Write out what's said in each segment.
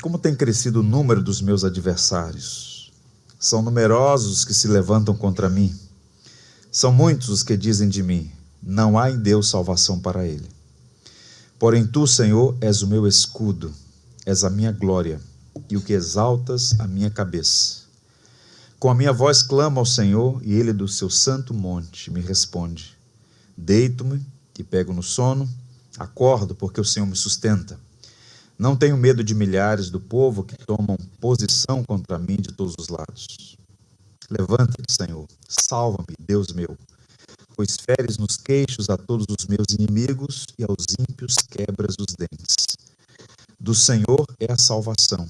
como tem crescido o número dos meus adversários. São numerosos os que se levantam contra mim. São muitos os que dizem de mim: não há em Deus salvação para ele. Porém tu, Senhor, és o meu escudo, és a minha glória e o que exaltas a minha cabeça. Com a minha voz clamo ao Senhor, e ele do seu santo monte me responde. Deito-me e pego no sono, acordo porque o Senhor me sustenta. Não tenho medo de milhares do povo que tomam posição contra mim de todos os lados. Levanta-te, Senhor, salva-me, Deus meu, pois feres nos queixos a todos os meus inimigos e aos ímpios quebras os dentes. Do Senhor é a salvação,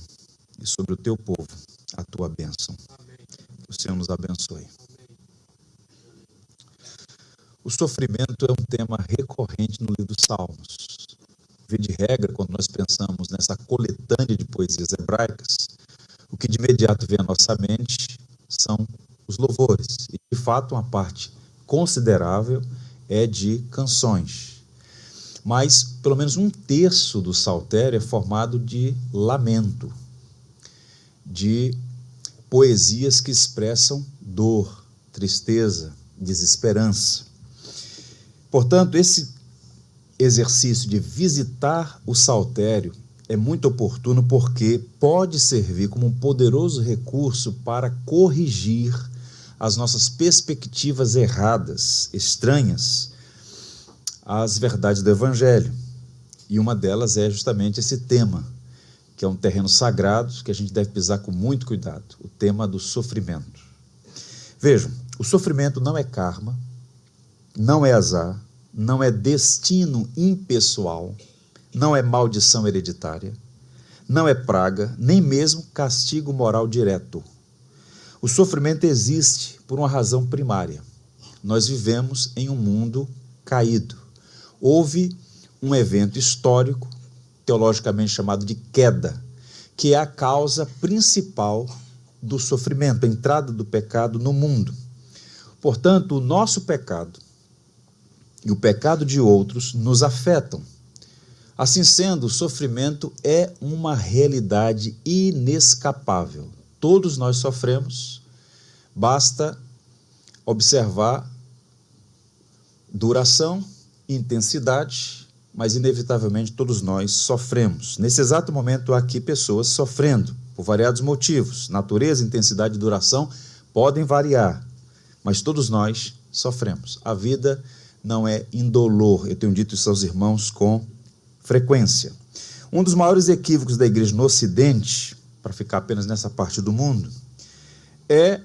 e sobre o teu povo a tua bênção. Que o Senhor nos abençoe. O sofrimento é um tema recorrente no livro dos Salmos. Via de regra, quando nós pensamos nessa coletânea de poesias hebraicas, o que de imediato vem à nossa mente são os louvores. E, de fato, uma parte considerável é de canções. Mas, pelo menos um terço do saltério é formado de lamento, de poesias que expressam dor, tristeza, desesperança. Portanto, esse exercício de visitar o saltério é muito oportuno porque pode servir como um poderoso recurso para corrigir as nossas perspectivas erradas, estranhas, às verdades do Evangelho. E uma delas é justamente esse tema, que é um terreno sagrado que a gente deve pisar com muito cuidado, o tema do sofrimento. Vejam, o sofrimento não é karma, não é azar, não é destino impessoal, não é maldição hereditária, não é praga, nem mesmo castigo moral direto. O sofrimento existe por uma razão primária. Nós vivemos em um mundo caído. Houve um evento histórico, teologicamente chamado de queda, que é a causa principal do sofrimento, a entrada do pecado no mundo. Portanto, o nosso pecado e o pecado de outros nos afetam. Assim sendo, o sofrimento é uma realidade inescapável. Todos nós sofremos, basta observar duração, intensidade, mas inevitavelmente todos nós sofremos. Nesse exato momento há aqui pessoas sofrendo, por variados motivos. Natureza, intensidade e duração podem variar, mas todos nós sofremos. A vida não é indolor, eu tenho dito isso aos irmãos com frequência. Um dos maiores equívocos da igreja no Ocidente, para ficar apenas nessa parte do mundo, é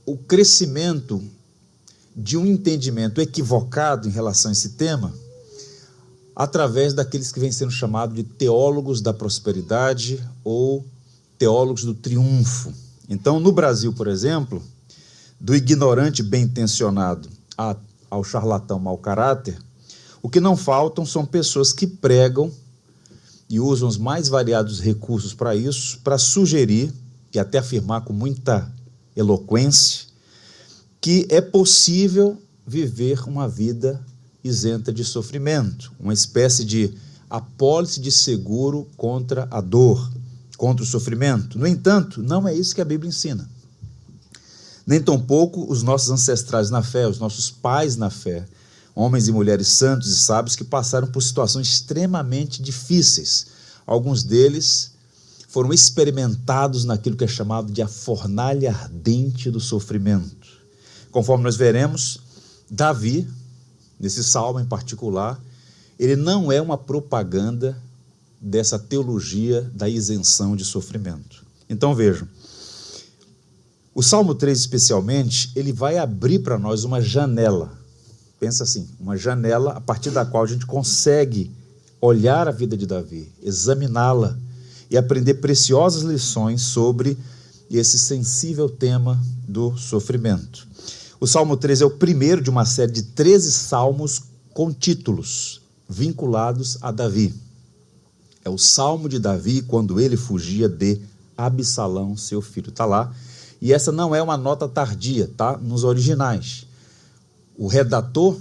o crescimento de um entendimento equivocado em relação a esse tema, através daqueles que vêm sendo chamados de teólogos da prosperidade ou teólogos do triunfo. Então, no Brasil, por exemplo, do ignorante bem-intencionado ao charlatão mau caráter, o que não faltam são pessoas que pregam e usam os mais variados recursos para isso, para sugerir, e até afirmar com muita eloquência, que é possível viver uma vida isenta de sofrimento, uma espécie de apólice de seguro contra a dor, contra o sofrimento. No entanto, não é isso que a Bíblia ensina. Nem tampouco os nossos ancestrais na fé, os nossos pais na fé, homens e mulheres santos e sábios que passaram por situações extremamente difíceis. Alguns deles foram experimentados naquilo que é chamado de a fornalha ardente do sofrimento. Conforme nós veremos, Davi, nesse salmo em particular, ele não é uma propaganda dessa teologia da isenção de sofrimento. Então vejam, o Salmo 3 especialmente, ele vai abrir para nós uma janela, pensa assim, uma janela a partir da qual a gente consegue olhar a vida de Davi, examiná-la e aprender preciosas lições sobre esse sensível tema do sofrimento. O Salmo 3 é o primeiro de uma série de 13 salmos com títulos vinculados a Davi. É o Salmo de Davi quando ele fugia de Absalão, seu filho. Está lá. E essa não é uma nota tardia, tá? Nos originais. O redator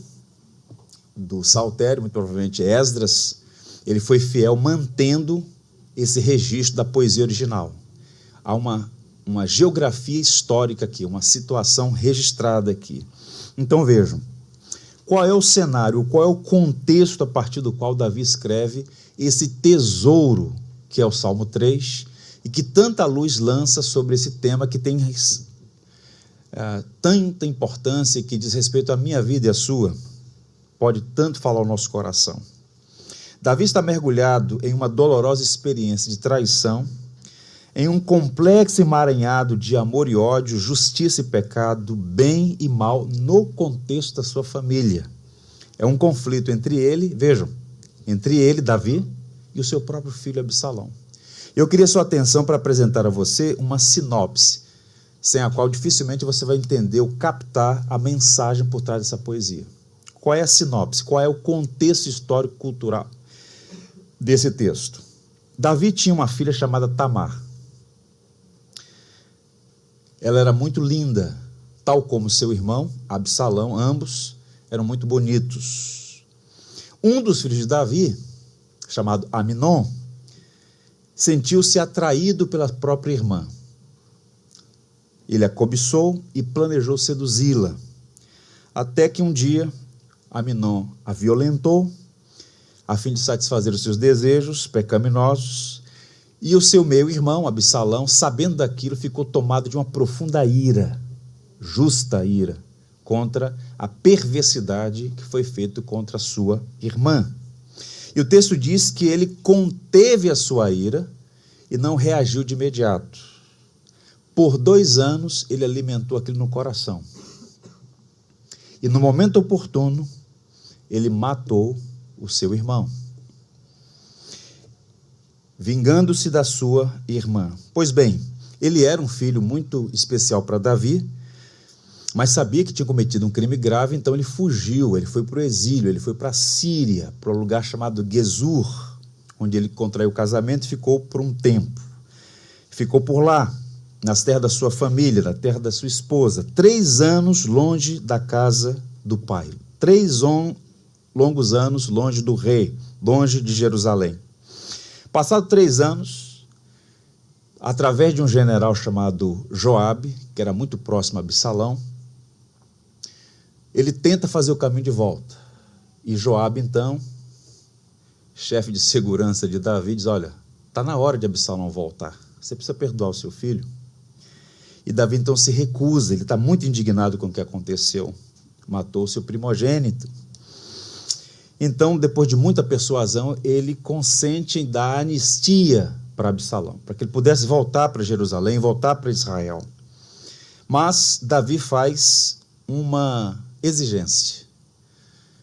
do saltério, muito provavelmente Esdras, ele foi fiel mantendo esse registro da poesia original. Há uma geografia histórica aqui, uma situação registrada aqui. Então vejam, qual é o cenário, qual é o contexto a partir do qual Davi escreve esse tesouro que é o Salmo 3 e que tanta luz lança sobre esse tema que tem tanta importância e que diz respeito à minha vida e à sua, pode tanto falar ao nosso coração. Davi está mergulhado em uma dolorosa experiência de traição, em um complexo emaranhado de amor e ódio, justiça e pecado, bem e mal, no contexto da sua família. É um conflito entre ele, vejam, entre ele, Davi, e o seu próprio filho Absalão. Eu queria sua atenção para apresentar a você uma sinopse, sem a qual dificilmente você vai entender ou captar a mensagem por trás dessa poesia. Qual é a sinopse? Qual é o contexto histórico-cultural desse texto? Davi tinha uma filha chamada Tamar. Ela era muito linda, tal como seu irmão, Absalão, ambos eram muito bonitos. Um dos filhos de Davi, chamado Aminon, sentiu-se atraído pela própria irmã. Ele a cobiçou e planejou seduzi-la, até que um dia Aminon a violentou, a fim de satisfazer os seus desejos pecaminosos, e o seu meio-irmão, Absalão, sabendo daquilo, ficou tomado de uma profunda ira, justa ira, contra a perversidade que foi feita contra a sua irmã. E o texto diz que ele conteve a sua ira e não reagiu de imediato. Por 2 anos, ele alimentou aquilo no coração. E no momento oportuno, ele matou o seu irmão, vingando-se da sua irmã. Pois bem, ele era um filho muito especial para Davi, mas sabia que tinha cometido um crime grave, então ele fugiu, ele foi para o exílio, ele foi para a Síria, para um lugar chamado Gesur, onde ele contraiu o casamento e ficou por um tempo. Ficou por lá, nas terras da sua família, na terra da sua esposa, 3 anos longe da casa do pai, 3 longos anos longe do rei, longe de Jerusalém. Passado 3 anos, através de um general chamado Joabe, que era muito próximo a Absalão, ele tenta fazer o caminho de volta. E Joabe, então, chefe de segurança de Davi, diz: olha, está na hora de Absalão voltar, você precisa perdoar o seu filho. E Davi então se recusa, ele está muito indignado com o que aconteceu, matou o seu primogênito. Então, depois de muita persuasão, ele consente em dar anistia para Absalão, para que ele pudesse voltar para Jerusalém, voltar para Israel. Mas Davi faz uma exigência.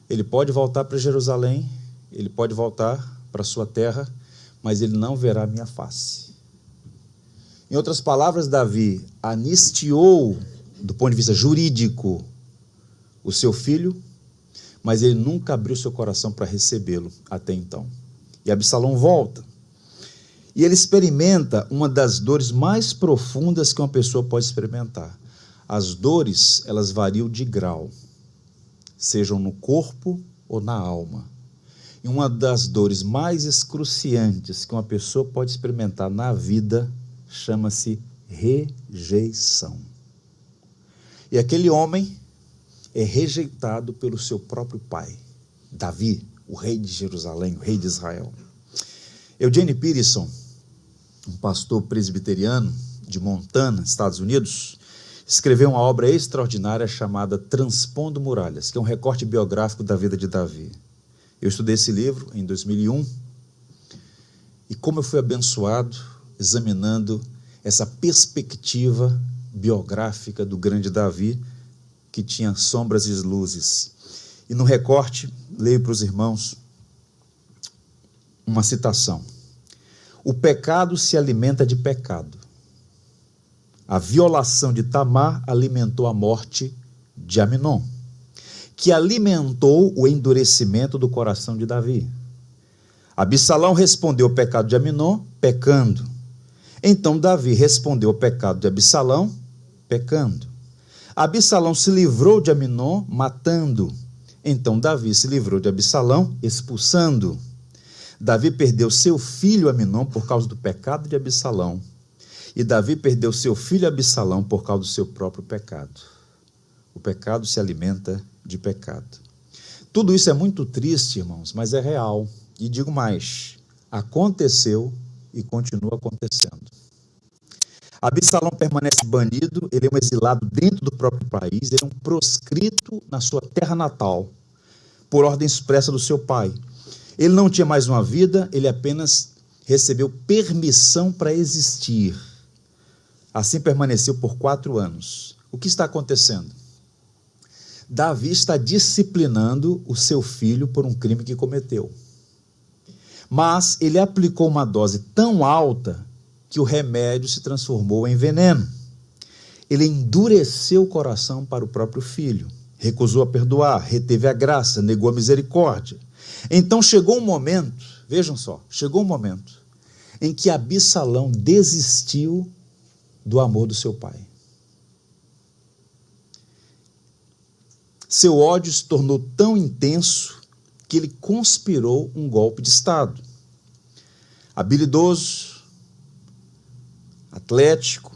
Ele pode voltar para Jerusalém, ele pode voltar para sua terra, mas ele não verá a minha face. Em outras palavras, Davi anistiou, do ponto de vista jurídico, o seu filho, mas ele nunca abriu seu coração para recebê-lo até então. E Absalão volta. E ele experimenta uma das dores mais profundas que uma pessoa pode experimentar. As dores, elas variam de grau, sejam no corpo ou na alma. E uma das dores mais excruciantes que uma pessoa pode experimentar na vida chama-se rejeição. E aquele homem é rejeitado pelo seu próprio pai, Davi, o rei de Jerusalém, o rei de Israel. Eugene Peterson, um pastor presbiteriano de Montana, Estados Unidos, escreveu uma obra extraordinária chamada Transpondo Muralhas, que é um recorte biográfico da vida de Davi. Eu estudei esse livro em 2001 e como eu fui abençoado examinando essa perspectiva biográfica do grande Davi, que tinha sombras e luzes. E no recorte, leio para os irmãos uma citação: o pecado se alimenta de pecado. A violação de Tamar alimentou a morte de Aminon, que alimentou o endurecimento do coração de Davi. Absalão respondeu ao pecado de Aminon, pecando. Então Davi respondeu ao pecado de Absalão, pecando. Absalão se livrou de Aminon, matando. Então Davi se livrou de Absalão, expulsando. Davi perdeu seu filho Aminon por causa do pecado de Absalão. E Davi perdeu seu filho Absalão por causa do seu próprio pecado. O pecado se alimenta de pecado. Tudo isso é muito triste, irmãos, mas é real. E digo mais, aconteceu e continua acontecendo. Absalão permanece banido, ele é um exilado dentro do próprio país, ele é um proscrito na sua terra natal, por ordem expressa do seu pai. Ele não tinha mais uma vida, ele apenas recebeu permissão para existir. Assim permaneceu por 4 anos. O que está acontecendo? Davi está disciplinando o seu filho por um crime que cometeu. Mas ele aplicou uma dose tão alta que o remédio se transformou em veneno. Ele endureceu o coração para o próprio filho, recusou a perdoar, reteve a graça, negou a misericórdia. Então chegou um momento, vejam só, chegou um momento em que Absalão desistiu do amor do seu pai. Seu ódio se tornou tão intenso que ele conspirou um golpe de Estado. Habilidoso, atlético,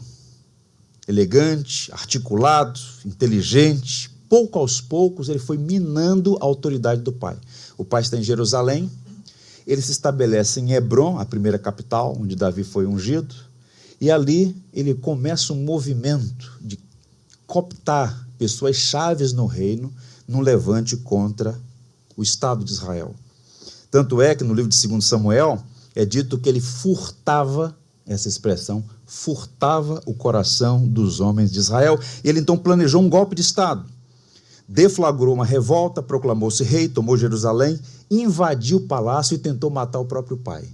elegante, articulado, inteligente, pouco aos poucos ele foi minando a autoridade do pai. O pai está em Jerusalém, ele se estabelece em Hebrom, a primeira capital, onde Davi foi ungido, e ali ele começa um movimento de cooptar pessoas chaves no reino, num levante contra o Estado de Israel. Tanto é que no livro de 2 Samuel é dito que ele furtava, essa expressão, furtava o coração dos homens de Israel. Ele então planejou um golpe de Estado. Deflagrou uma revolta, proclamou-se rei, tomou Jerusalém, invadiu o palácio e tentou matar o próprio pai.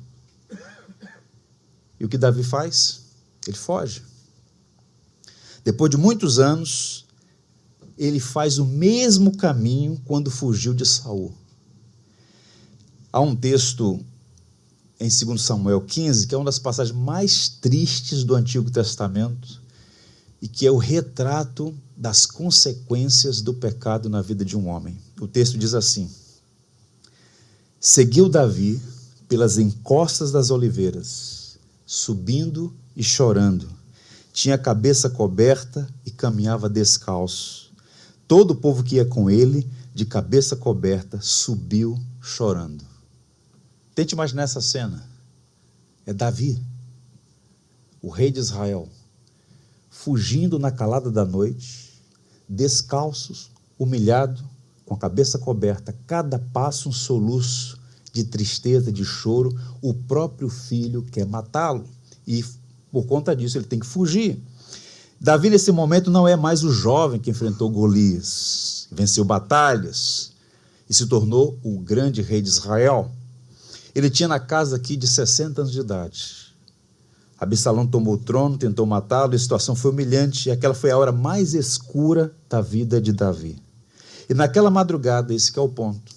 E o que Davi faz? Ele foge. Depois de muitos anos, ele faz o mesmo caminho quando fugiu de Saul. Há um texto em 2 Samuel 15, que é uma das passagens mais tristes do Antigo Testamento, e que é o retrato das consequências do pecado na vida de um homem. O texto diz assim: seguiu Davi pelas encostas das oliveiras, subindo e chorando. Tinha a cabeça coberta e caminhava descalço. Todo o povo que ia com ele, de cabeça coberta, subiu chorando. Tente imaginar essa cena. É Davi, o rei de Israel, fugindo na calada da noite, descalços, humilhado, com a cabeça coberta, cada passo um soluço de tristeza, de choro. O próprio filho quer matá-lo e por conta disso ele tem que fugir. Davi nesse momento não é mais o jovem que enfrentou Golias, venceu batalhas e se tornou o grande rei de Israel. Ele tinha na casa aqui de 60 anos de idade. Absalão tomou o trono, tentou matá-lo, e a situação foi humilhante, e aquela foi a hora mais escura da vida de Davi. E naquela madrugada, esse que é o ponto,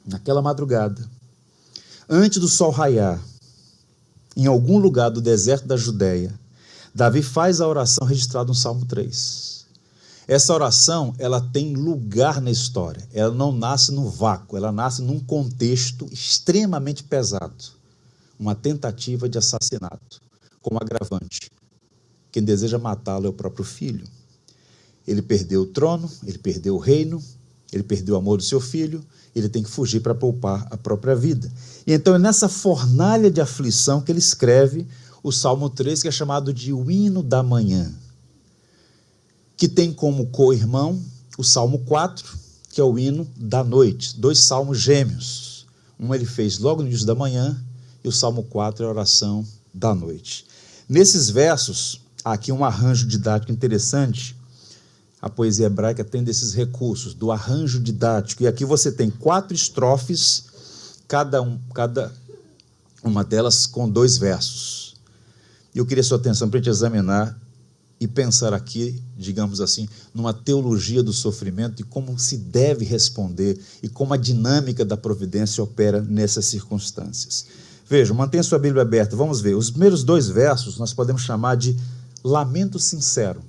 naquela madrugada, antes do sol raiar, em algum lugar do deserto da Judéia, Davi faz a oração registrada no Salmo 3. Essa oração, ela tem lugar na história, ela não nasce no vácuo, ela nasce num contexto extremamente pesado. Uma tentativa de assassinato, como agravante. Quem deseja matá-lo é o próprio filho. Ele perdeu o trono, ele perdeu o reino, ele perdeu o amor do seu filho, ele tem que fugir para poupar a própria vida. E então é nessa fornalha de aflição que ele escreve o Salmo 3, que é chamado de o hino da manhã, que tem como co-irmão o Salmo 4, que é o hino da noite, 2 salmos gêmeos. Um ele fez logo no início da manhã, e o Salmo 4 é a oração da noite. Nesses versos, há aqui um arranjo didático interessante. A poesia hebraica tem desses recursos, do arranjo didático. E aqui você tem 4 estrofes, cada uma delas com 2 versos. E eu queria sua atenção para a gente examinar e pensar aqui, digamos assim, numa teologia do sofrimento e como se deve responder e como a dinâmica da providência opera nessas circunstâncias. Vejam, mantenha sua Bíblia aberta, vamos ver. Os primeiros 2 versos nós podemos chamar de lamento sincero.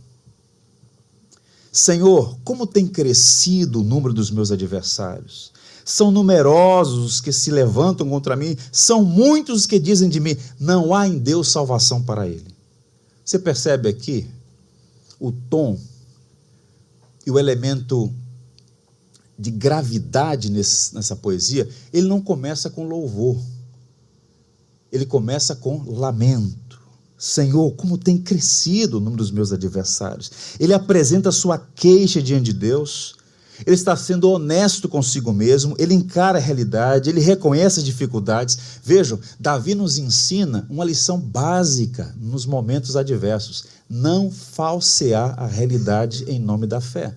Senhor, como tem crescido o número dos meus adversários? São numerosos os que se levantam contra mim, são muitos os que dizem de mim, não há em Deus salvação para ele. Você percebe aqui o tom e o elemento de gravidade nessa poesia? Ele não começa com louvor, ele começa com lamento. Senhor, como tem crescido o número dos meus adversários. Ele apresenta a sua queixa diante de Deus, ele está sendo honesto consigo mesmo, ele encara a realidade, ele reconhece as dificuldades. Vejam, Davi nos ensina uma lição básica nos momentos adversos: não falsear a realidade em nome da fé.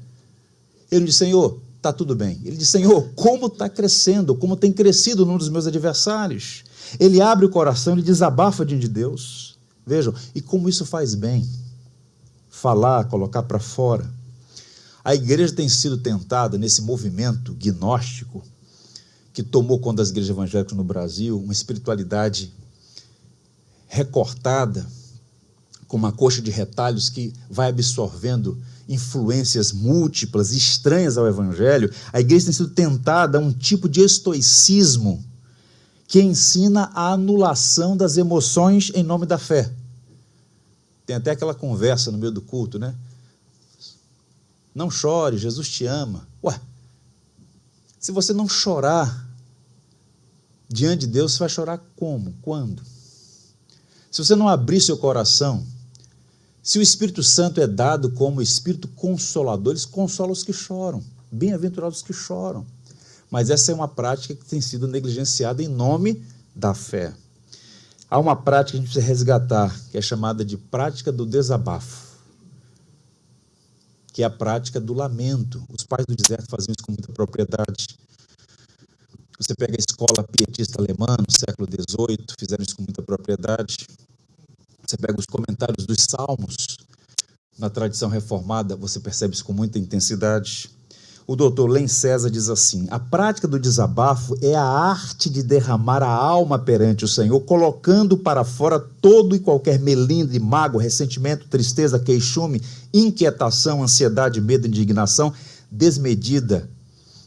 Ele diz, Senhor, está tudo bem. Ele diz, Senhor, como está crescendo, como tem crescido o número dos meus adversários. Ele abre o coração, ele desabafa diante de Deus. Vejam, e como isso faz bem, falar, colocar para fora. A igreja tem sido tentada nesse movimento gnóstico que tomou conta das igrejas evangélicas no Brasil, uma espiritualidade recortada, com uma coxa de retalhos que vai absorvendo influências múltiplas, estranhas ao evangelho. A igreja tem sido tentada a um tipo de estoicismo que ensina a anulação das emoções em nome da fé. Tem até aquela conversa no meio do culto, né? Não chore, Jesus te ama. Ué, se você não chorar diante de Deus, você vai chorar como? Quando? Se você não abrir seu coração, se o Espírito Santo é dado como Espírito Consolador, ele consola os que choram. Bem-aventurados os que choram. Mas essa é uma prática que tem sido negligenciada em nome da fé. Há uma prática que a gente precisa resgatar, que é chamada de prática do desabafo, que é a prática do lamento. Os pais do deserto faziam isso com muita propriedade. Você pega a escola pietista alemã, no século XVIII, fizeram isso com muita propriedade. Você pega os comentários dos Salmos, na tradição reformada, você percebe isso com muita intensidade. O doutor Len César diz assim: a prática do desabafo é a arte de derramar a alma perante o Senhor, colocando para fora todo e qualquer melindre, mágoa, ressentimento, tristeza, queixume, inquietação, ansiedade, medo, indignação, desmedida,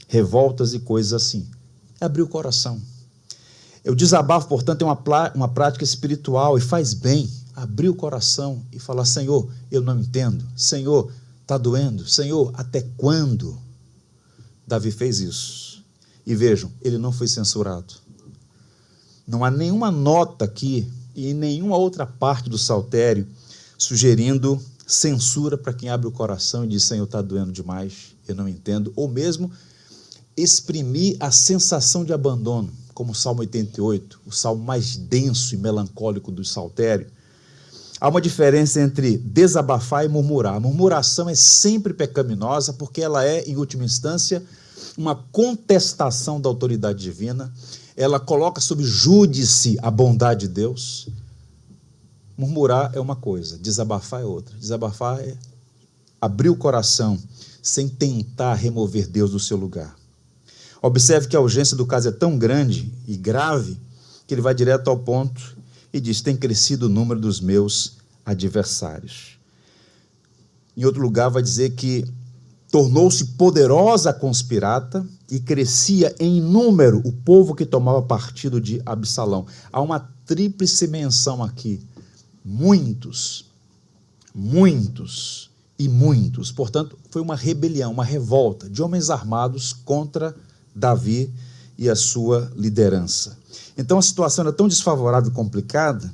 revoltas e coisas assim. É abrir o coração. O desabafo, portanto, é uma prática espiritual e faz bem abrir o coração e falar: Senhor, eu não entendo. Senhor, está doendo. Senhor, até quando? Davi fez isso. E vejam, ele não foi censurado. Não há nenhuma nota aqui e em nenhuma outra parte do saltério sugerindo censura para quem abre o coração e diz: Senhor, está doendo demais, eu não entendo. Ou mesmo exprimir a sensação de abandono, como o Salmo 88, o salmo mais denso e melancólico do saltério. Há uma diferença entre desabafar e murmurar. A murmuração é sempre pecaminosa porque ela é, em última instância, uma contestação da autoridade divina. Ela coloca sob júdice a bondade de Deus. Murmurar é uma coisa, desabafar é outra. Desabafar é abrir o coração sem tentar remover Deus do seu lugar. Observe que a urgência do caso é tão grande e grave que ele vai direto ao ponto e diz: tem crescido o número dos meus adversários. Em outro lugar vai dizer que tornou-se poderosa a conspirata e crescia em número o povo que tomava partido de Absalão. Há uma tríplice menção aqui: muitos, muitos e muitos. Portanto, foi uma rebelião, uma revolta de homens armados contra Davi e a sua liderança. Então a situação era tão desfavorável e complicada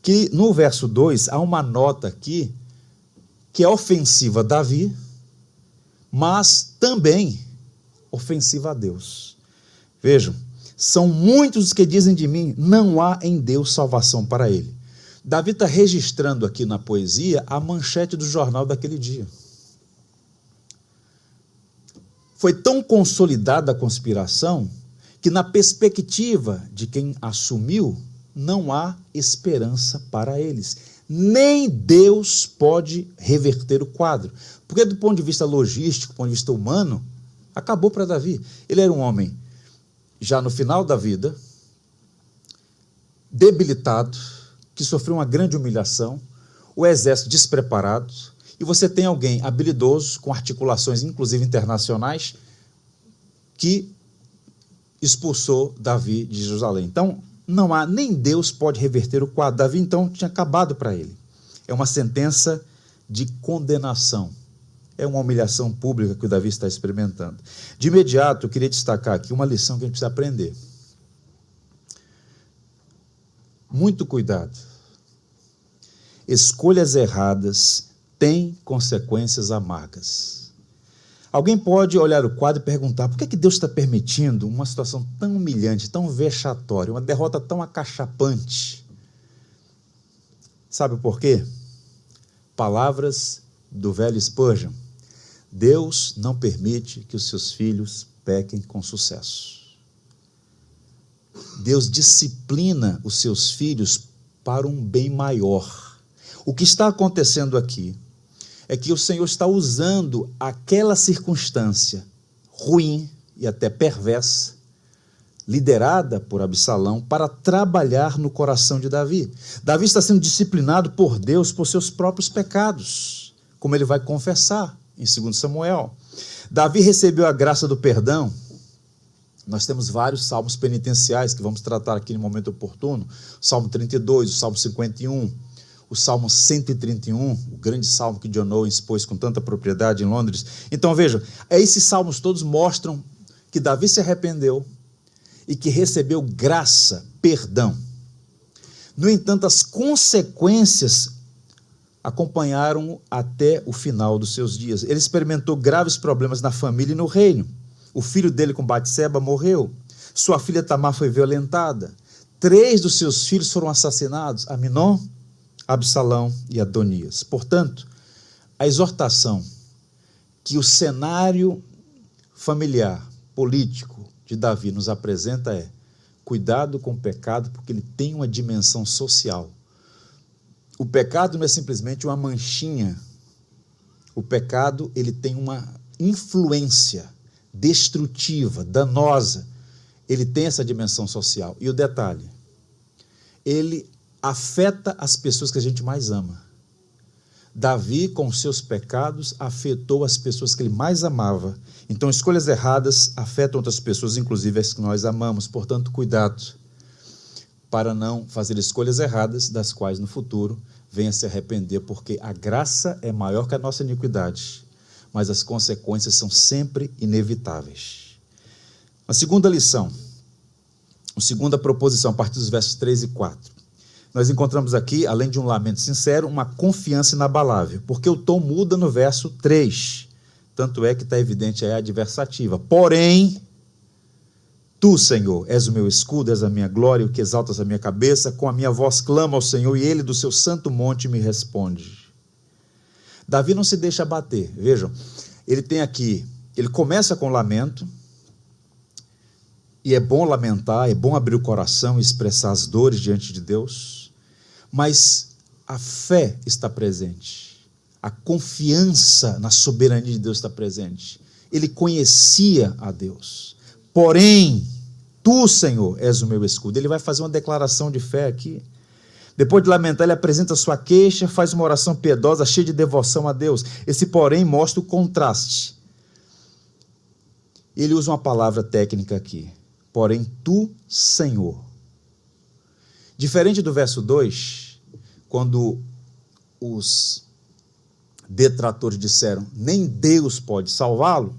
que no verso 2 há uma nota aqui que é ofensiva a Davi, mas também ofensiva a Deus. Vejam, são muitos os que dizem de mim, não há em Deus salvação para ele. Davi está registrando aqui na poesia a manchete do jornal daquele dia. Foi tão consolidada a conspiração que, na perspectiva de quem assumiu, não há esperança para eles. Nem Deus pode reverter o quadro. Porque, do ponto de vista logístico, do ponto de vista humano, acabou para Davi. Ele era um homem, já no final da vida, debilitado, que sofreu uma grande humilhação, o exército despreparado, e você tem alguém habilidoso, com articulações inclusive internacionais, que expulsou Davi de Jerusalém. Então, não há, nem Deus pode reverter o quadro. Davi, então, tinha acabado para ele. É uma sentença de condenação. É uma humilhação pública que o Davi está experimentando. De imediato, eu queria destacar aqui uma lição que a gente precisa aprender. Muito cuidado. Escolhas erradas têm consequências amargas. Alguém pode olhar o quadro e perguntar: por que Deus está permitindo uma situação tão humilhante, tão vexatória, uma derrota tão acachapante? Sabe por quê? Palavras do velho Spurgeon: Deus não permite que os seus filhos pequem com sucesso. Deus disciplina os seus filhos para um bem maior. O que está acontecendo aqui é que o Senhor está usando aquela circunstância ruim e até perversa, liderada por Absalão, para trabalhar no coração de Davi. Davi está sendo disciplinado por Deus por seus próprios pecados, como ele vai confessar em 2 Samuel. Davi recebeu a graça do perdão. Nós temos vários salmos penitenciais que vamos tratar aqui no momento oportuno. O Salmo 32, o Salmo 51, o Salmo 131, o grande salmo que John Owen expôs com tanta propriedade em Londres. Então vejam, esses salmos todos mostram que Davi se arrependeu e que recebeu graça, perdão. No entanto, as consequências acompanharam-o até o final dos seus dias. Ele experimentou graves problemas na família e no reino. O filho dele com Batseba morreu. Sua filha Tamar foi violentada. 3 dos seus filhos foram assassinados: Aminon, Absalão e Adonias. Portanto, a exortação que o cenário familiar, político de Davi nos apresenta é: cuidado com o pecado, porque ele tem uma dimensão social. O pecado não é simplesmente uma manchinha. O pecado, ele tem uma influência destrutiva, danosa. Ele tem essa dimensão social. E o detalhe, ele afeta as pessoas que a gente mais ama. Davi, com seus pecados, afetou as pessoas que ele mais amava. Então, escolhas erradas afetam outras pessoas, inclusive as que nós amamos. Portanto, cuidado para não fazer escolhas erradas, das quais no futuro venha se arrepender, porque a graça é maior que a nossa iniquidade, mas as consequências são sempre inevitáveis. A segunda lição, a segunda proposição, a partir dos versos 3 e 4. Nós encontramos aqui, além de um lamento sincero, uma confiança inabalável, porque o tom muda no verso 3. Tanto é que está evidente aí a adversativa. Porém, tu, Senhor, és o meu escudo, és a minha glória, o que exaltas a minha cabeça, com a minha voz clama ao Senhor, e ele do seu santo monte me responde. Davi não se deixa abater. Vejam, ele tem aqui, ele começa com lamento, e é bom lamentar, é bom abrir o coração e expressar as dores diante de Deus, mas a fé está presente, a confiança na soberania de Deus está presente. Ele conhecia a Deus. Porém, tu, Senhor, és o meu escudo. Ele vai fazer uma declaração de fé aqui. Depois de lamentar, ele apresenta sua queixa, faz uma oração piedosa, cheia de devoção a Deus. Esse porém mostra o contraste. Ele usa uma palavra técnica aqui. Porém, tu, Senhor. Diferente do verso 2, quando os detratores disseram, nem Deus pode salvá-lo,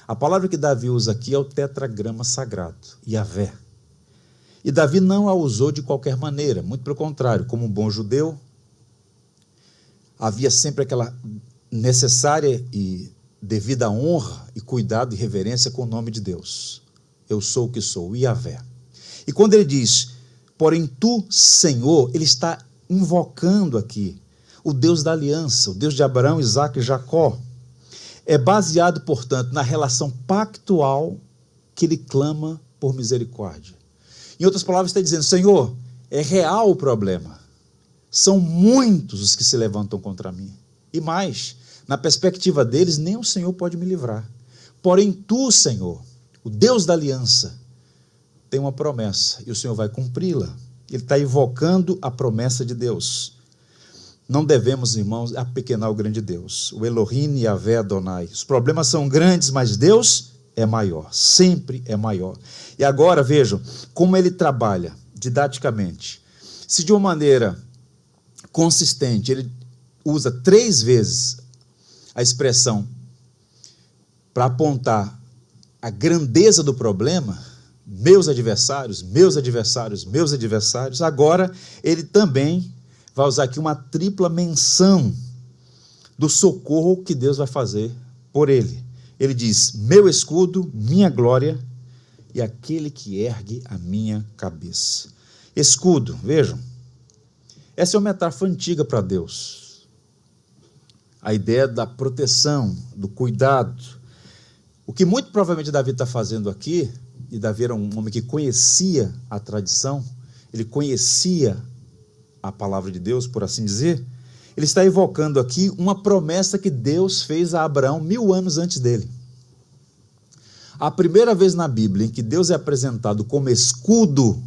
a palavra que Davi usa aqui é o tetragrama sagrado, Yahvé. E Davi não a usou de qualquer maneira, muito pelo contrário, como um bom judeu, havia sempre aquela necessária e devida honra e cuidado e reverência com o nome de Deus. Eu sou o que sou, Yahvé. E quando ele diz, porém tu, Senhor, ele está invocando aqui o Deus da aliança, o Deus de Abraão, Isaque e Jacó. É baseado, portanto, na relação pactual que ele clama por misericórdia. Em outras palavras, está dizendo, Senhor, é real o problema. São muitos os que se levantam contra mim. E mais, na perspectiva deles, nem o Senhor pode me livrar. Porém, tu, Senhor, o Deus da aliança, tem uma promessa e o Senhor vai cumpri-la. Ele está invocando a promessa de Deus. Não devemos, irmãos, apequenar o grande Deus. O Elohim, Yahvé, Adonai. Os problemas são grandes, mas Deus é maior, sempre é maior. E agora vejam como ele trabalha didaticamente. Se de uma maneira consistente ele usa 3 vezes a expressão para apontar a grandeza do problema, meus adversários, meus adversários, meus adversários, agora ele também vai usar aqui uma tripla menção do socorro que Deus vai fazer por ele. Ele diz, meu escudo, minha glória e aquele que ergue a minha cabeça. Escudo, vejam, essa é uma metáfora antiga para Deus. A ideia da proteção, do cuidado. O que muito provavelmente Davi está fazendo aqui, e Davi era um homem que conhecia a tradição, ele conhecia a palavra de Deus, por assim dizer, ele está evocando aqui uma promessa que Deus fez a Abraão 1000 anos antes dele. A primeira vez na Bíblia em que Deus é apresentado como escudo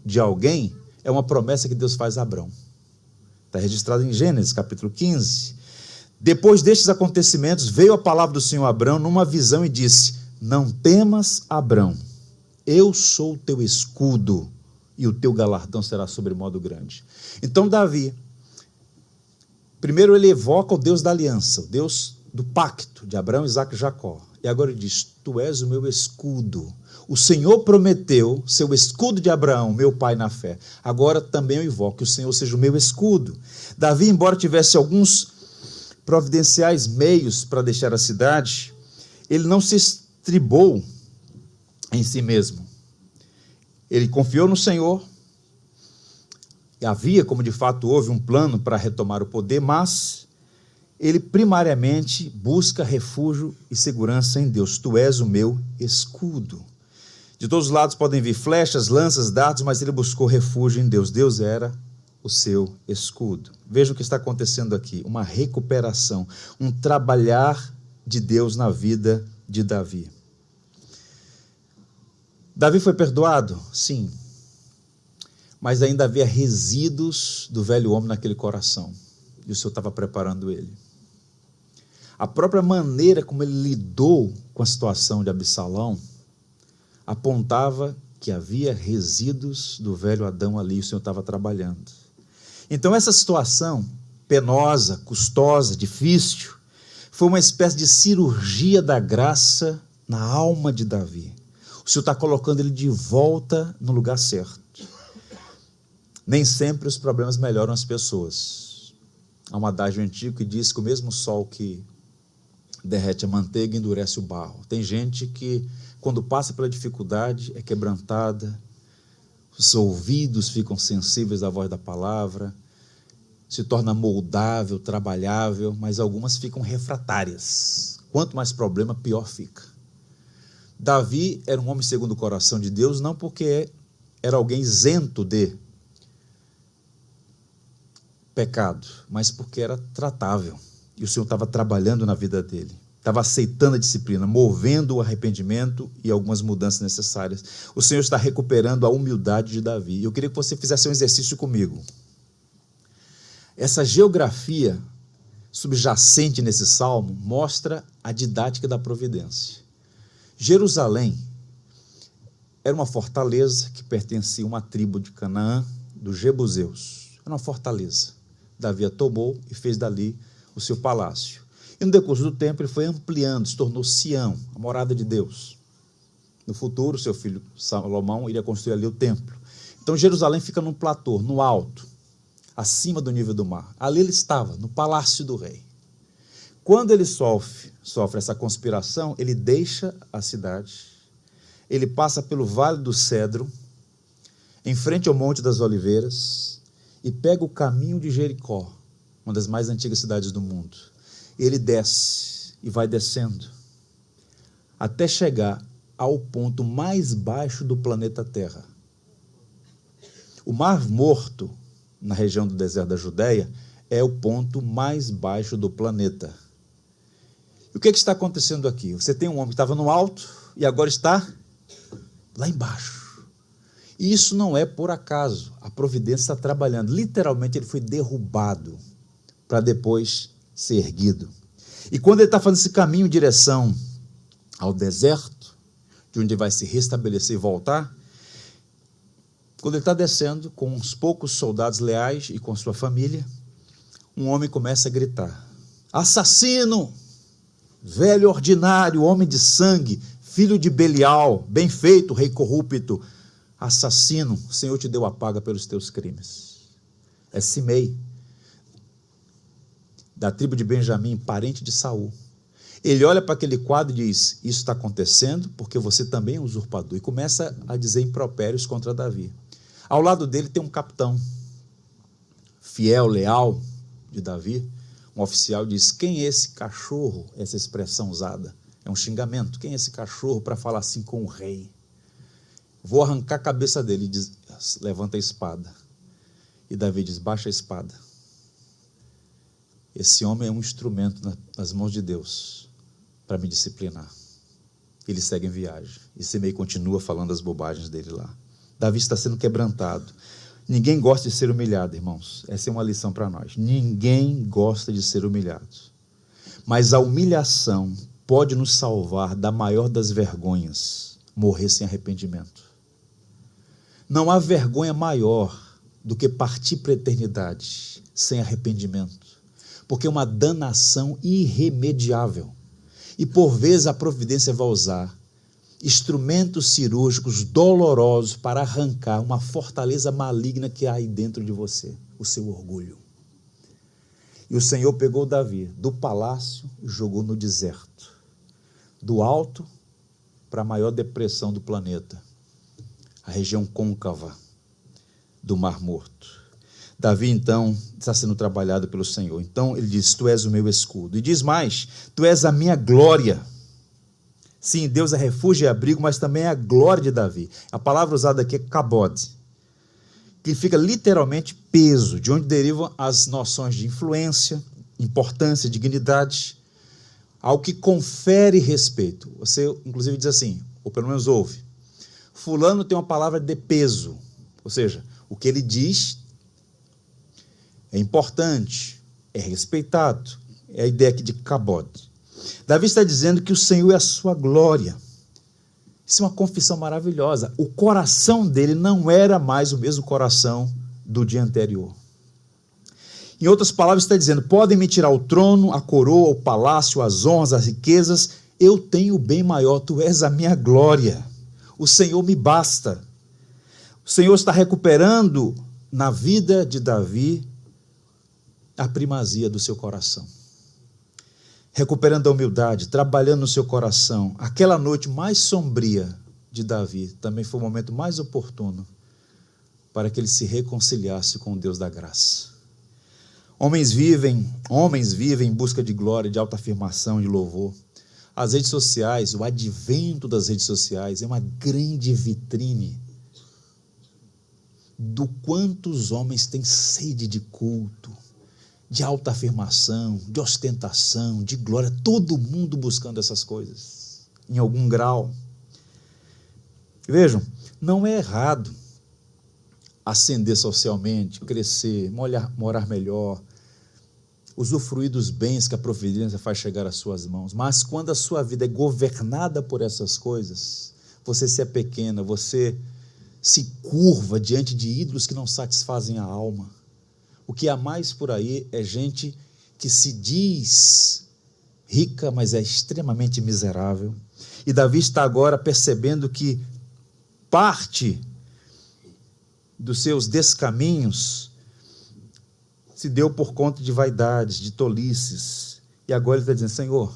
de alguém, é uma promessa que Deus faz a Abraão. Está registrado em Gênesis, capítulo 15. Depois destes acontecimentos, veio a palavra do Senhor a Abraão numa visão e disse, não temas, Abraão, eu sou o teu escudo e o teu galardão será sobremodo grande. Então Davi, primeiro ele evoca o Deus da aliança, o Deus do pacto de Abraão, Isaque e Jacó. E agora ele diz, tu és o meu escudo. O Senhor prometeu ser o escudo de Abraão, meu pai na fé. Agora também eu invoco que o Senhor seja o meu escudo. Davi, embora tivesse alguns providenciais meios para deixar a cidade, ele não se estribou em si mesmo. Ele confiou no Senhor. Havia, como de fato houve, um plano para retomar o poder, mas ele primariamente busca refúgio e segurança em Deus. Tu és o meu escudo. De todos os lados podem vir flechas, lanças, dardos, mas ele buscou refúgio em Deus. Deus era o seu escudo. Veja o que está acontecendo aqui, uma recuperação, um trabalhar de Deus na vida de Davi. Davi foi perdoado? Sim. Mas ainda havia resíduos do velho homem naquele coração. E o Senhor estava preparando ele. A própria maneira como ele lidou com a situação de Absalão apontava que havia resíduos do velho Adão ali, e o Senhor estava trabalhando. Então essa situação penosa, custosa, difícil, foi uma espécie de cirurgia da graça na alma de Davi. O Senhor está colocando ele de volta no lugar certo. Nem sempre os problemas melhoram as pessoas. Há um adágio antigo que diz que o mesmo sol que derrete a manteiga endurece o barro. Tem gente que, quando passa pela dificuldade, é quebrantada, os ouvidos ficam sensíveis à voz da palavra, se torna moldável, trabalhável, mas algumas ficam refratárias. Quanto mais problema, pior fica. Davi era um homem segundo o coração de Deus, não porque era alguém isento de pecado, mas porque era tratável. E o Senhor estava trabalhando na vida dele. Estava aceitando a disciplina, movendo o arrependimento e algumas mudanças necessárias. O Senhor está recuperando a humildade de Davi. E eu queria que você fizesse um exercício comigo. Essa geografia subjacente nesse salmo mostra a didática da providência. Jerusalém era uma fortaleza que pertencia a uma tribo de Canaã, dos Jebuseus. Era uma fortaleza. Davi a tomou e fez dali o seu palácio. E no decurso do tempo ele foi ampliando, se tornou Sião, a morada de Deus. No futuro, seu filho Salomão iria construir ali o templo. Então Jerusalém fica num platô, no alto, acima do nível do mar. Ali ele estava, no palácio do rei. Quando ele sofre essa conspiração, ele deixa a cidade, ele passa pelo Vale do Cedro, em frente ao Monte das Oliveiras, e pega o caminho de Jericó, uma das mais antigas cidades do mundo. Ele desce e vai descendo, até chegar ao ponto mais baixo do planeta Terra. O Mar Morto, na região do deserto da Judéia, é o ponto mais baixo do planeta. E o que está acontecendo aqui? Você tem um homem que estava no alto e agora está lá embaixo. E isso não é por acaso. A providência está trabalhando. Literalmente ele foi derrubado para depois ser erguido. E quando ele está fazendo esse caminho em direção ao deserto, de onde ele vai se restabelecer e voltar, quando ele está descendo com uns poucos soldados leais e com sua família, um homem começa a gritar: assassino, velho ordinário, homem de sangue, filho de Belial, bem feito, rei corrupto, assassino, o Senhor te deu a paga pelos teus crimes. É Simei, da tribo de Benjamim, parente de Saul. Ele olha para aquele quadro e diz: isso está acontecendo porque você também é um usurpador, e começa a dizer impropérios contra Davi. Ao lado dele tem um capitão, fiel, leal de Davi. Um oficial diz: quem é esse cachorro? Essa expressão usada é um xingamento. Quem é esse cachorro para falar assim com o rei? Vou arrancar a cabeça dele. Diz, levanta a espada. E Davi diz: baixa a espada. Esse homem é um instrumento nas mãos de Deus para me disciplinar. Ele segue em viagem. E Simei continua falando as bobagens dele lá. Davi está sendo quebrantado. Ninguém gosta de ser humilhado, irmãos. Essa é uma lição para nós. Ninguém gosta de ser humilhado. Mas a humilhação pode nos salvar da maior das vergonhas: morrer sem arrependimento. Não há vergonha maior do que partir para a eternidade sem arrependimento, porque é uma danação irremediável. E por vezes a providência vai usar instrumentos cirúrgicos dolorosos para arrancar uma fortaleza maligna que há aí dentro de você, o seu orgulho. E o Senhor pegou Davi do palácio e jogou no deserto, do alto para a maior depressão do planeta, a região côncava do Mar Morto. Davi, então, está sendo trabalhado pelo Senhor. Então, ele diz: tu és o meu escudo. E diz mais: tu és a minha glória. Sim, Deus é refúgio e abrigo, mas também é a glória de Davi. A palavra usada aqui é kabod, que significa literalmente peso, de onde derivam as noções de influência, importância, dignidade, ao que confere respeito. Você, inclusive, diz assim, ou pelo menos ouve: fulano tem uma palavra de peso, ou seja, o que ele diz é importante, é respeitado. É a ideia aqui de kabod. Davi está dizendo que o Senhor é a sua glória. Isso é uma confissão maravilhosa. O coração dele não era mais o mesmo coração do dia anterior. Em outras palavras, está dizendo: podem me tirar o trono, a coroa, o palácio, as honras, as riquezas, eu tenho o bem maior, tu és a minha glória. O Senhor me basta. O Senhor está recuperando na vida de Davi a primazia do seu coração, recuperando a humildade, trabalhando no seu coração. Aquela noite mais sombria de Davi também foi o momento mais oportuno para que ele se reconciliasse com o Deus da graça. Homens vivem em busca de glória, de autoafirmação, de louvor. As redes sociais, o advento das redes sociais é uma grande vitrine do quanto os homens têm sede de culto, de autoafirmação, de ostentação, de glória, todo mundo buscando essas coisas, em algum grau. Vejam, não é errado ascender socialmente, crescer, morar melhor, usufruir dos bens que a providência faz chegar às suas mãos, mas quando a sua vida é governada por essas coisas, você se apequena, você se curva diante de ídolos que não satisfazem a alma. O que há mais por aí é gente que se diz rica, mas é extremamente miserável. E Davi está agora percebendo que parte dos seus descaminhos se deu por conta de vaidades, de tolices. E agora ele está dizendo: Senhor,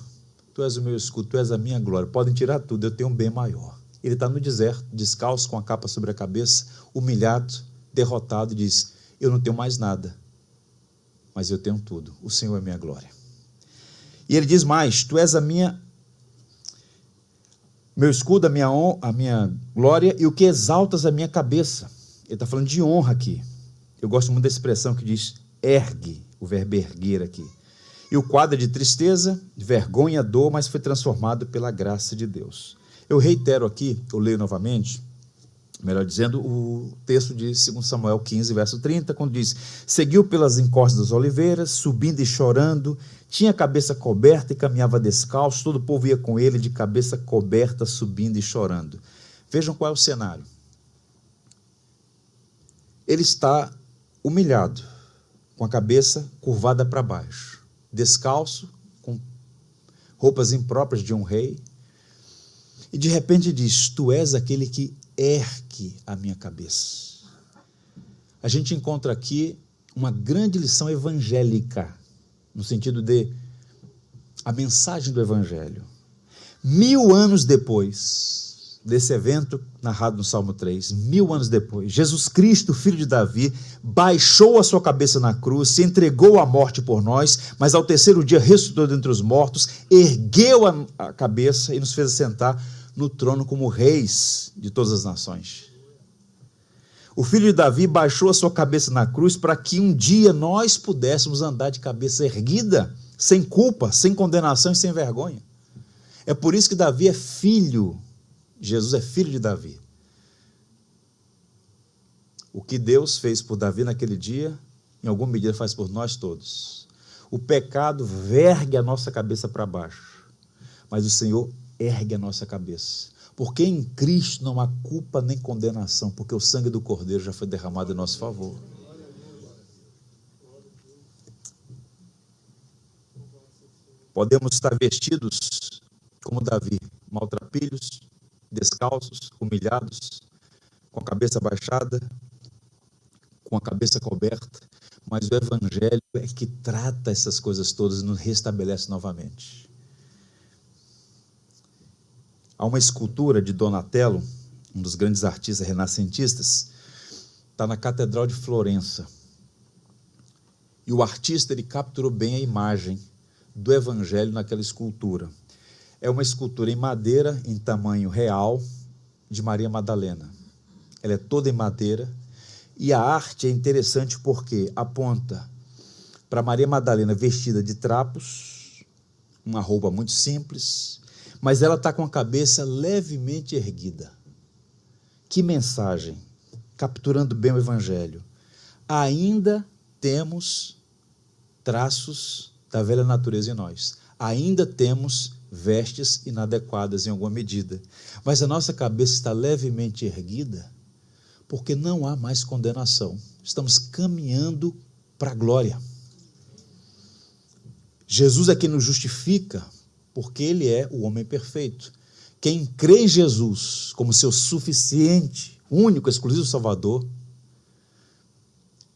tu és o meu escudo, tu és a minha glória, podem tirar tudo, eu tenho um bem maior. Ele está no deserto, descalço, com a capa sobre a cabeça, humilhado, derrotado, e diz: eu não tenho mais nada, mas eu tenho tudo, o Senhor é minha glória. E ele diz mais: tu és meu escudo, a minha glória, e o que exaltas a minha cabeça. Ele está falando de honra aqui. Eu gosto muito da expressão que diz ergue, o verbo erguer aqui. E o quadro é de tristeza, de vergonha, dor, mas foi transformado pela graça de Deus. Eu reitero aqui, eu leio novamente, Melhor dizendo, o texto de 2 Samuel 15, verso 30, quando diz: seguiu pelas encostas das oliveiras, subindo e chorando, tinha a cabeça coberta e caminhava descalço, todo o povo ia com ele de cabeça coberta, subindo e chorando. Vejam qual é o cenário. Ele está humilhado, com a cabeça curvada para baixo, descalço, com roupas impróprias de um rei, e de repente diz: tu és aquele que ergue a minha cabeça. A gente encontra aqui uma grande lição evangélica, no sentido de a mensagem do evangelho. 1000 anos depois desse evento narrado no Salmo 3, 1000 anos depois, Jesus Cristo, filho de Davi, baixou a sua cabeça na cruz, se entregou à morte por nós, mas ao terceiro dia ressuscitou dentre os mortos, ergueu a cabeça e nos fez assentar no trono como reis de todas as nações. O filho de Davi baixou a sua cabeça na cruz para que um dia nós pudéssemos andar de cabeça erguida, sem culpa, sem condenação e sem vergonha. É por isso que Davi é filho, Jesus é filho de Davi. O que Deus fez por Davi naquele dia, em alguma medida faz por nós todos. O pecado vergue a nossa cabeça para baixo, mas o Senhor ergue a nossa cabeça, porque em Cristo não há culpa nem condenação, porque o sangue do Cordeiro já foi derramado em nosso favor. Podemos estar vestidos como Davi, maltrapilhos, descalços, humilhados, com a cabeça baixada, com a cabeça coberta, mas o Evangelho é que trata essas coisas todas e nos restabelece novamente. Há uma escultura de Donatello, um dos grandes artistas renascentistas, está na Catedral de Florença. E o artista ele capturou bem a imagem do Evangelho naquela escultura. É uma escultura em madeira, em tamanho real, de Maria Madalena. Ela é toda em madeira, e a arte é interessante porque aponta para Maria Madalena vestida de trapos, uma roupa muito simples, mas ela está com a cabeça levemente erguida. Que mensagem, capturando bem o Evangelho. Ainda temos traços da velha natureza em nós. Ainda temos vestes inadequadas em alguma medida. Mas a nossa cabeça está levemente erguida porque não há mais condenação. Estamos caminhando para a glória. Jesus é quem nos justifica, porque Ele é o homem perfeito. Quem crê em Jesus como seu suficiente, único, exclusivo Salvador,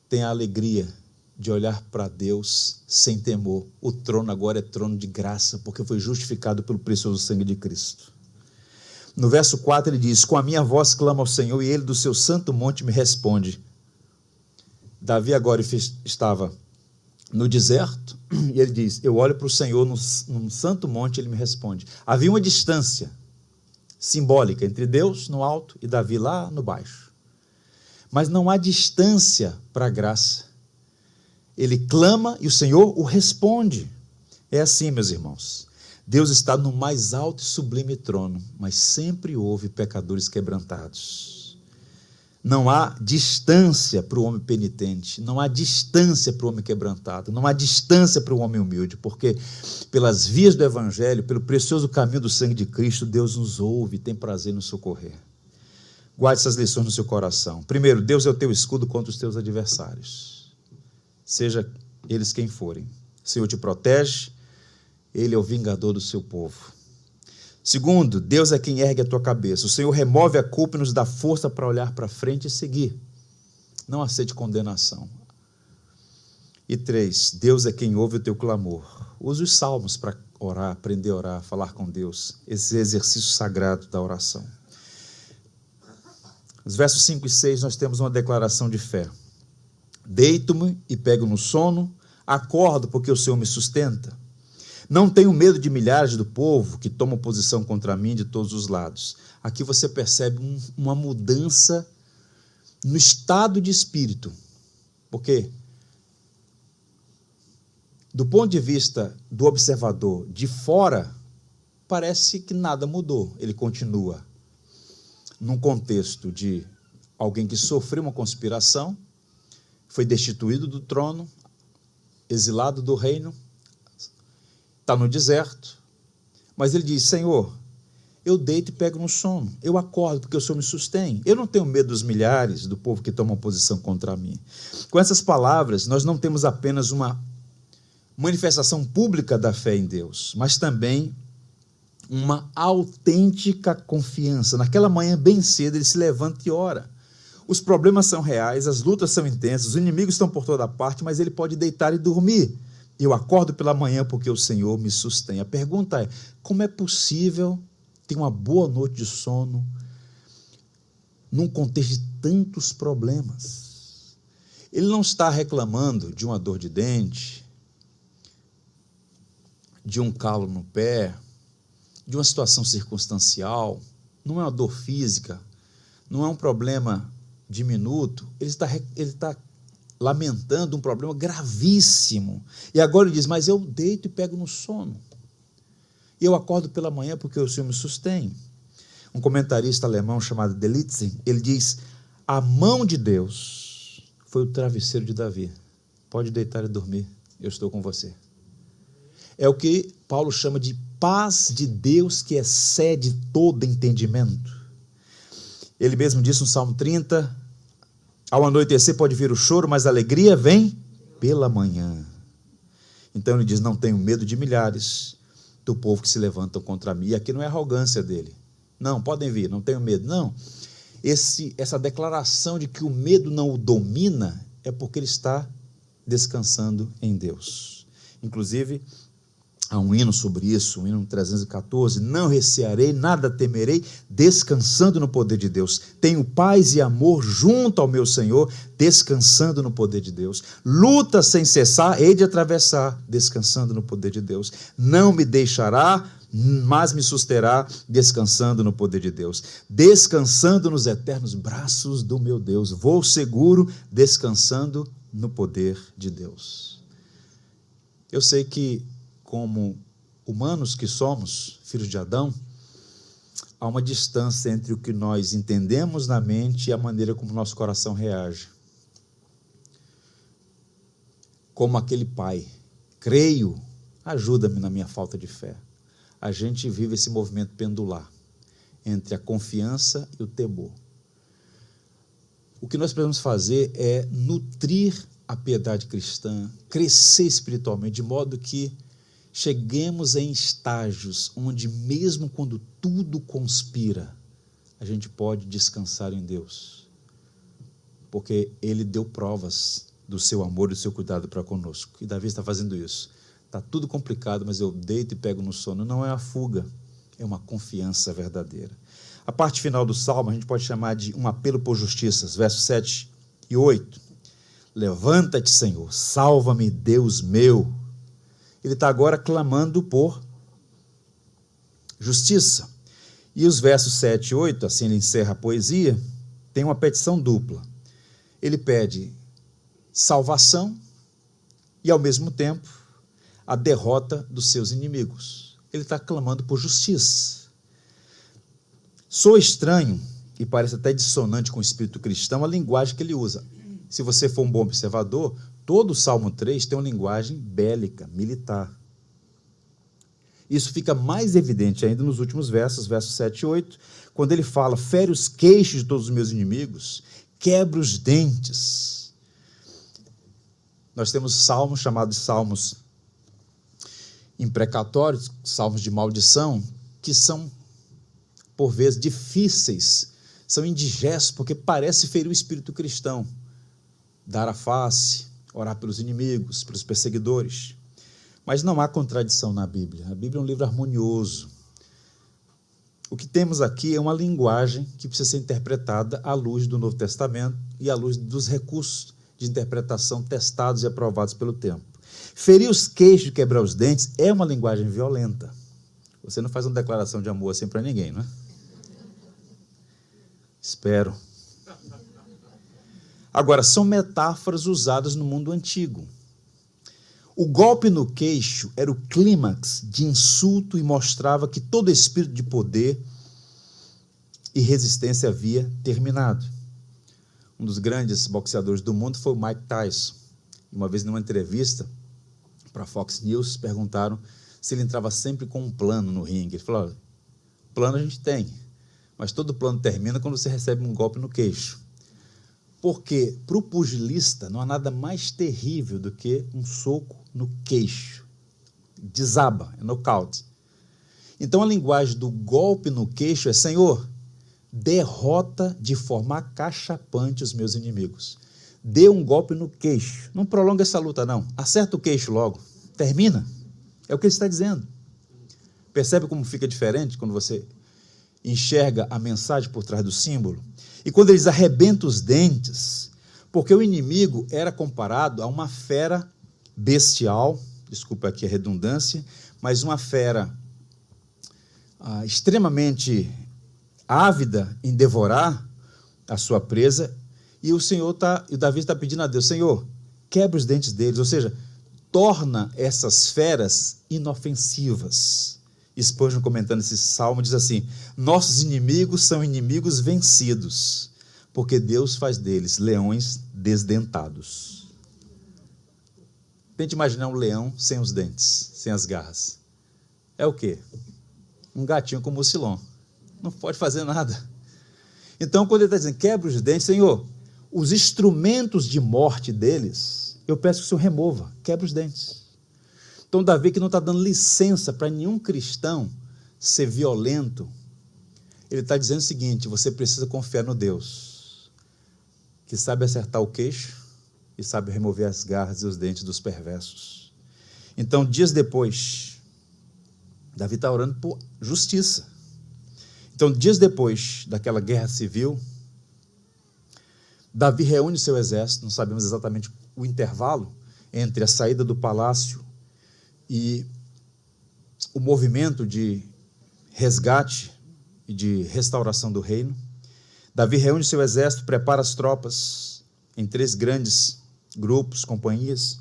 tem a alegria de olhar para Deus sem temor. O trono agora é trono de graça, porque foi justificado pelo precioso sangue de Cristo. No verso 4 ele diz: com a minha voz clamo ao Senhor, e Ele do seu santo monte me responde. Davi agora estava no deserto, e ele diz: eu olho para o Senhor num santo monte, Ele me responde. Havia uma distância simbólica entre Deus no alto e Davi lá no baixo. Mas não há distância para a graça. Ele clama e o Senhor o responde. É assim, meus irmãos. Deus está no mais alto e sublime trono, mas sempre houve pecadores quebrantados. Não há distância para o homem penitente, não há distância para o homem quebrantado, não há distância para o homem humilde, porque pelas vias do Evangelho, pelo precioso caminho do sangue de Cristo, Deus nos ouve e tem prazer em nos socorrer. Guarde essas lições no seu coração. Primeiro, Deus é o teu escudo contra os teus adversários, seja eles quem forem. O Senhor te protege, Ele é o vingador do seu povo. Segundo, Deus é quem ergue a tua cabeça. O Senhor remove a culpa e nos dá força para olhar para frente e seguir. Não aceite condenação. E 3, Deus é quem ouve o teu clamor. Use os salmos para orar, aprender a orar, falar com Deus. Esse exercício sagrado da oração. Nos versos 5 e 6 nós temos uma declaração de fé. Deito-me e pego no sono, acordo porque o Senhor me sustenta. Não tenho medo de milhares do povo que tomam posição contra mim de todos os lados. Aqui você percebe uma mudança no estado de espírito. Porque, do ponto de vista do observador de fora, parece que nada mudou. Ele continua num contexto de alguém que sofreu uma conspiração, foi destituído do trono, exilado do reino, está no deserto, mas ele diz: Senhor, eu deito e pego no sono, eu acordo porque o Senhor me sustém, eu não tenho medo dos milhares do povo que tomam posição contra mim. Com essas palavras, nós não temos apenas uma manifestação pública da fé em Deus, mas também uma autêntica confiança. Naquela manhã bem cedo ele se levanta e ora. Os problemas são reais, as lutas são intensas, os inimigos estão por toda parte, mas ele pode deitar e dormir. Eu acordo pela manhã porque o Senhor me sustém. A pergunta é: como é possível ter uma boa noite de sono num contexto de tantos problemas? Ele não está reclamando de uma dor de dente, de um calo no pé, de uma situação circunstancial, não é uma dor física, não é um problema diminuto, ele está lamentando um problema gravíssimo. E agora ele diz: mas eu deito e pego no sono. E eu acordo pela manhã porque o Senhor me sustém. Um comentarista alemão chamado Delitzsch, ele diz: a mão de Deus foi o travesseiro de Davi. Pode deitar e dormir, eu estou com você. É o que Paulo chama de paz de Deus que excede todo entendimento. Ele mesmo disse no Salmo 30, ao anoitecer pode vir o choro, mas a alegria vem pela manhã. Então ele diz: não tenho medo de milhares do povo que se levantam contra mim. E aqui não é arrogância dele. Não, podem vir, não tenho medo. Não. Essa declaração de que o medo não o domina é porque ele está descansando em Deus. Inclusive, há um hino sobre isso, o hino 314, não recearei, nada temerei, descansando no poder de Deus. Tenho paz e amor junto ao meu Senhor, descansando no poder de Deus. Luta sem cessar, hei de atravessar, descansando no poder de Deus. Não me deixará, mas me susterá, descansando no poder de Deus. Descansando nos eternos braços do meu Deus. Vou seguro, descansando no poder de Deus. Eu sei que, como humanos que somos, filhos de Adão, há uma distância entre o que nós entendemos na mente e a maneira como nosso coração reage. Como aquele pai: creio, ajuda-me na minha falta de fé. A gente vive esse movimento pendular entre a confiança e o temor. O que nós precisamos fazer é nutrir a piedade cristã, crescer espiritualmente, de modo que cheguemos em estágios onde, mesmo quando tudo conspira, a gente pode descansar em Deus, porque Ele deu provas do seu amor e do seu cuidado para conosco. E Davi está fazendo isso. Está tudo complicado, mas eu deito e pego no sono. Não é a fuga, é uma confiança verdadeira. A parte final do Salmo a gente pode chamar de um apelo por justiças, versos 7 e 8. Levanta-te, Senhor, salva-me, Deus meu. Ele está agora clamando por justiça. E os versos 7 e 8, assim ele encerra a poesia, tem uma petição dupla. Ele pede salvação e, ao mesmo tempo, a derrota dos seus inimigos. Ele está clamando por justiça. Soa estranho e parece até dissonante com o espírito cristão a linguagem que ele usa. Se você for um bom observador, todo o Salmo 3 tem uma linguagem bélica, militar. Isso fica mais evidente ainda nos últimos versos 7 e 8, quando ele fala: fere os queixos de todos os meus inimigos, quebra os dentes. Nós temos salmos chamados salmos imprecatórios, salmos de maldição, que são, por vezes, difíceis, são indigestos, porque parece ferir o espírito cristão. Dar a face, orar pelos inimigos, pelos perseguidores. Mas não há contradição na Bíblia. A Bíblia é um livro harmonioso. O que temos aqui é uma linguagem que precisa ser interpretada à luz do Novo Testamento e à luz dos recursos de interpretação testados e aprovados pelo tempo. Ferir os queixos e quebrar os dentes é uma linguagem violenta. Você não faz uma declaração de amor assim para ninguém, não é? Espero. Agora, são metáforas usadas no mundo antigo. O golpe no queixo era o clímax de insulto e mostrava que todo espírito de poder e resistência havia terminado. Um dos grandes boxeadores do mundo foi o Mike Tyson. Uma vez, numa entrevista para a Fox News, perguntaram se ele entrava sempre com um plano no ringue. Ele falou: olha, plano a gente tem, mas todo plano termina quando você recebe um golpe no queixo. Porque para o pugilista não há nada mais terrível do que um soco no queixo. Desaba, é nocaute. Então a linguagem do golpe no queixo é: Senhor, derrota de forma acachapante os meus inimigos. Dê um golpe no queixo. Não prolonga essa luta, não. Acerta o queixo logo. Termina. É o que ele está dizendo. Percebe como fica diferente quando você enxerga a mensagem por trás do símbolo? E quando eles arrebentam os dentes, porque o inimigo era comparado a uma fera bestial, desculpa aqui a redundância, mas uma fera extremamente ávida em devorar a sua presa, e o Davi está pedindo a Deus: Senhor, quebra os dentes deles, ou seja, torna essas feras inofensivas. Spurgeon, comentando esse salmo, diz assim: nossos inimigos são inimigos vencidos, porque Deus faz deles leões desdentados. Tente imaginar um leão sem os dentes, sem as garras. É o quê? Um gatinho com mucilão. Não pode fazer nada. Então, quando ele está dizendo quebra os dentes, Senhor, os instrumentos de morte deles, eu peço que o Senhor remova, quebra os dentes. Então, Davi, que não está dando licença para nenhum cristão ser violento, ele está dizendo o seguinte: você precisa confiar no Deus, que sabe acertar o queixo e sabe remover as garras e os dentes dos perversos. Então, dias depois, Davi está orando por justiça. Então, dias depois daquela guerra civil, Davi reúne seu exército, não sabemos exatamente o intervalo entre a saída do palácio e o movimento de resgate e de restauração do reino. Davi reúne seu exército, prepara as tropas em 3 grandes grupos, companhias,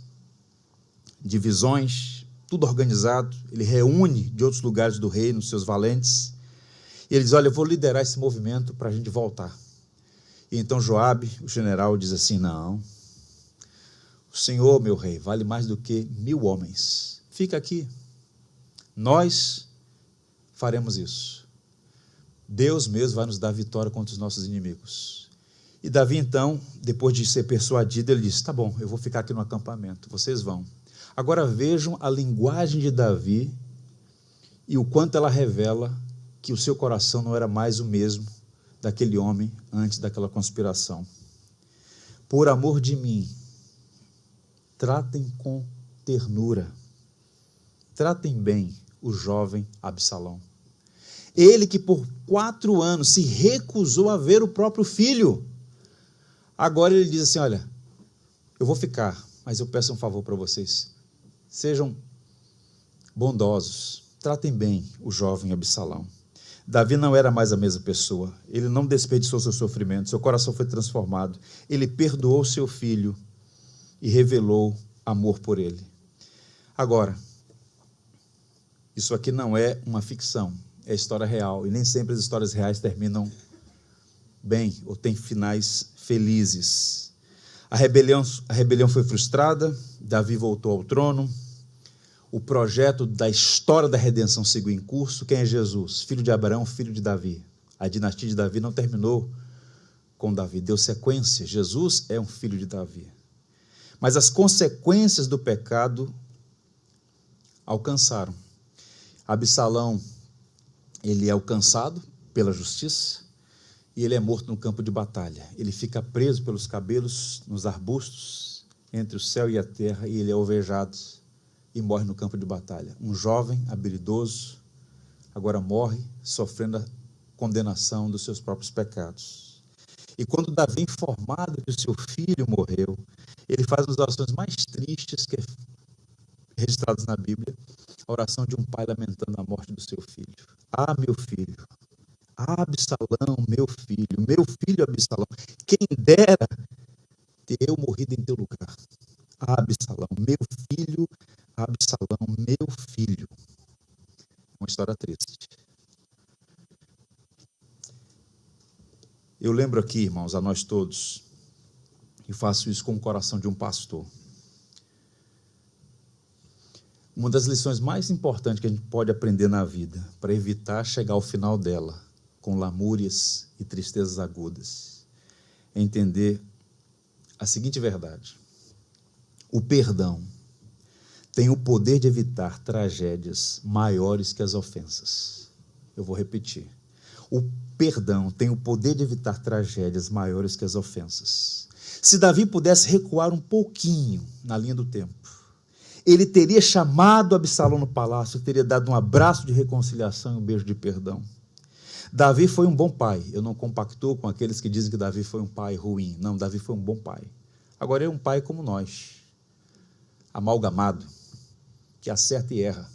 divisões, tudo organizado. Ele reúne de outros lugares do reino seus valentes, e ele diz: olha, eu vou liderar esse movimento para a gente voltar. E então Joabe, o general, diz assim: não, o Senhor, meu rei, vale mais do que 1000 homens. Fica aqui, nós faremos isso. Deus mesmo vai nos dar vitória contra os nossos inimigos. E Davi, então, depois de ser persuadido, ele disse: tá bom, eu vou ficar aqui no acampamento, vocês vão. Agora vejam a linguagem de Davi e o quanto ela revela que o seu coração não era mais o mesmo daquele homem antes daquela conspiração. Por amor de mim, tratem com ternura, tratem bem o jovem Absalão. Ele que por 4 anos se recusou a ver o próprio filho. Agora ele diz assim: olha, eu vou ficar, mas eu peço um favor para vocês. Sejam bondosos, tratem bem o jovem Absalão. Davi não era mais a mesma pessoa. Ele não desperdiçou seu sofrimento, seu coração foi transformado. Ele perdoou seu filho e revelou amor por ele. Agora, isso aqui não é uma ficção, é história real, e nem sempre as histórias reais terminam bem ou têm finais felizes. A rebelião foi frustrada, Davi voltou ao trono, o projeto da história da redenção seguiu em curso. Quem é Jesus? Filho de Abraão, filho de Davi. A dinastia de Davi não terminou com Davi, deu sequência. Jesus é um filho de Davi. Mas as consequências do pecado alcançaram. Absalão, ele é alcançado pela justiça e ele é morto no campo de batalha. Ele fica preso pelos cabelos nos arbustos entre o céu e a terra, e ele é alvejado e morre no campo de batalha. Um jovem habilidoso agora morre sofrendo a condenação dos seus próprios pecados. E quando Davi é informado que o seu filho morreu, ele faz as orações mais tristes que registradas na Bíblia, a oração de um pai lamentando a morte do seu filho. Ah, meu filho, Absalão, meu filho Absalão, quem dera ter eu morrido em teu lugar. Absalão, meu filho Absalão, meu filho. Uma história triste. Eu lembro aqui, irmãos, a nós todos, e faço isso com o coração de um pastor. Uma das lições mais importantes que a gente pode aprender na vida, para evitar chegar ao final dela com lamúrias e tristezas agudas, é entender a seguinte verdade: o perdão tem o poder de evitar tragédias maiores que as ofensas. Eu vou repetir. O perdão tem o poder de evitar tragédias maiores que as ofensas. Se Davi pudesse recuar um pouquinho na linha do tempo, ele teria chamado Absalão no palácio, teria dado um abraço de reconciliação e um beijo de perdão. Davi foi um bom pai. Eu não compactuo com aqueles que dizem que Davi foi um pai ruim. Não, Davi foi um bom pai. Agora, ele é um pai como nós, amalgamado, que acerta e erra.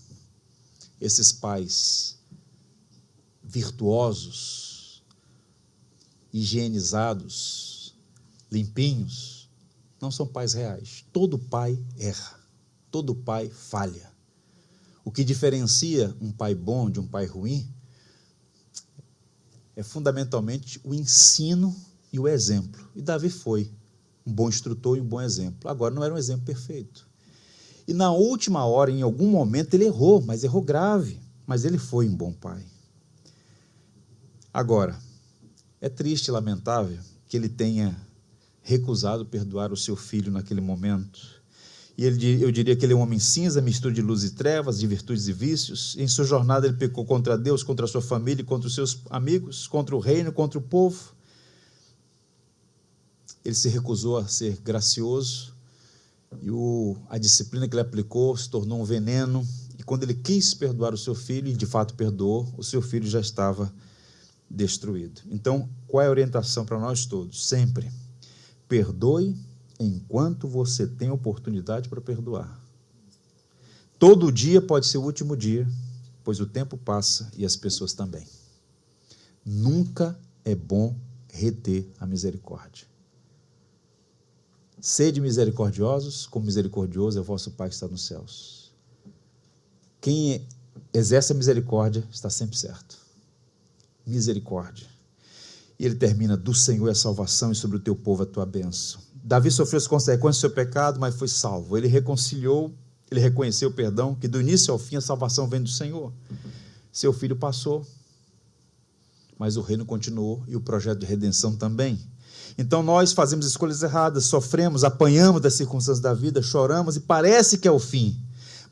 Esses pais virtuosos, higienizados, limpinhos, não são pais reais. Todo pai erra, todo pai falha. O que diferencia um pai bom de um pai ruim é fundamentalmente o ensino e o exemplo. E Davi foi um bom instrutor e um bom exemplo. Agora, não era um exemplo perfeito. E na última hora, em algum momento, ele errou, mas errou grave. Mas ele foi um bom pai. Agora, é triste e lamentável que ele tenha recusado perdoar o seu filho naquele momento. E eu diria que ele é um homem cinza, mistura de luz e trevas, de virtudes e vícios. Em sua jornada ele pecou contra Deus, contra a sua família, contra os seus amigos, contra o reino, contra o povo. Ele se recusou a ser gracioso e a disciplina que ele aplicou se tornou um veneno. E quando ele quis perdoar o seu filho, e de fato perdoou, o seu filho já estava destruído. Então, qual é a orientação para nós todos? Sempre perdoe enquanto você tem oportunidade para perdoar. Todo dia pode ser o último dia, pois o tempo passa e as pessoas também. Nunca é bom reter a misericórdia. Sede misericordiosos, como misericordioso é o vosso Pai que está nos céus. Quem exerce a misericórdia está sempre certo. Misericórdia. E ele termina: do Senhor é a salvação e sobre o teu povo a tua bênção. Davi sofreu as consequências do seu pecado, mas foi salvo. Ele reconciliou, ele reconheceu o perdão, que do início ao fim a salvação vem do Senhor. Seu filho passou, mas o reino continuou e o projeto de redenção também. Então nós fazemos escolhas erradas, sofremos, apanhamos das circunstâncias da vida, choramos e parece que é o fim.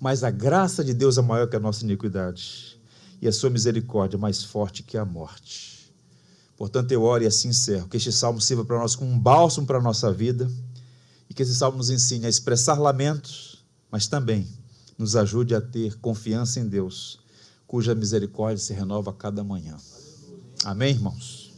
Mas a graça de Deus é maior que a nossa iniquidade. E a sua misericórdia é mais forte que a morte. Portanto, eu oro e assim encerro. Que este salmo sirva para nós como um bálsamo para a nossa vida. E que esse salmo nos ensine a expressar lamentos, mas também nos ajude a ter confiança em Deus, cuja misericórdia se renova a cada manhã. Amém, irmãos?